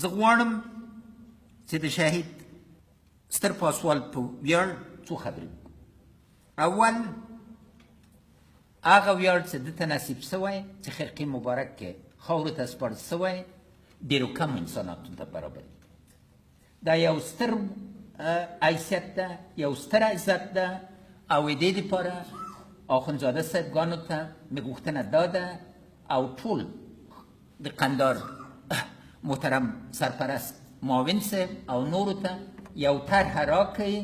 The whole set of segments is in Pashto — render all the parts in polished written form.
زه غواړم چې د شهید ستر پاسوال په ویاړ څو خبرې وکړو. اول هغه ویاړ چې دته نصیب شوی چې خرقې مبارک کې خاورو ته سپارل شوی ډېرو کمو انساناتو ته برابر دا یو ستر حیثیت ده، یو ستر عزت ده او د دې دپاره آخوندزاده صاحبګانو ته مې غوښتنه دا ده او ټول د قندهار محترم سرپرست معاون صاحب او نورو ته یو طرحه راکړئ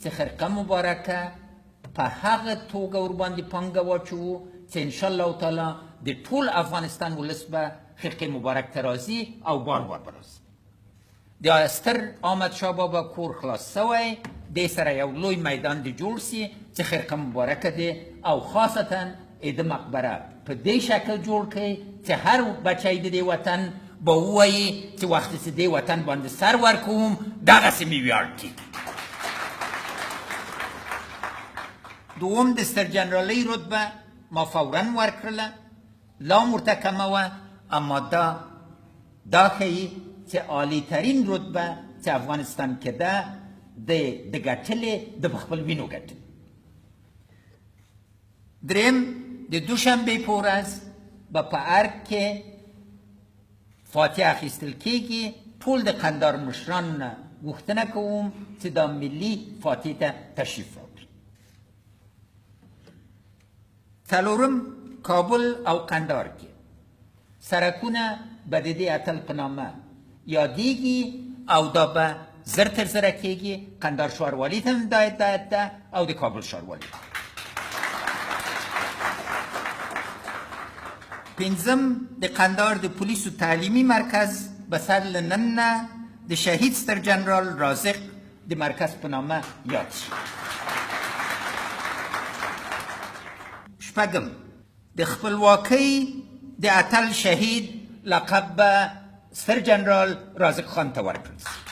چې خرقه مبارکه په هغه توګه ورباندې پانګه واچوو چې انشاءالله تعالی د ټول افغانستان ولس به خرقې مبارک ته راځي او بار بار به راځي. د ستر احمدشاه بابا کور خلاص شوی، دې سره یو لوی میدان د جوړ سي چې خرقه مبارکه دی او خاصتا د مقبره په دې شکل جوړ کړئ چې هر بچی د دې وطن به ووایي چې وخت چې دې وطن باندې سر ورکوم دغسې مې ویاړ کېږي. دوم د ستر جنرالۍ رتبه ما فورا ورکړله، لا ورته کمه وه، اما دا ښیي چې عالی ترین رتبه چې افغانستان کې ده د ګټلې د په خپل وینو ګټلې. دریم د دوشنبې په ورځ به په ارګ کې فاتحه اخیستل کېږي. ټول د قندهار مشرانو نه غوښتنه کوم چې دا ملي فاتحې ته تشریف راوړي. څلورم کابل او قندهار کې سرکونه به د دې اتل په نامه یادېږي او دا به زر تر زره کېږي. قندهار ښاروالي ته هم دا هدایت ده او د کابل ښاروالي ته. پنځم د قندهار د پولیسو تعلیمي مرکز به سر له نن نه د شهید ستر جنرال رازق د مرکز په نامه یاد شي. شپږم د خپلواکۍ د اتل شهید لقب به ستر جنرال رازق خان ته ورکړل شي.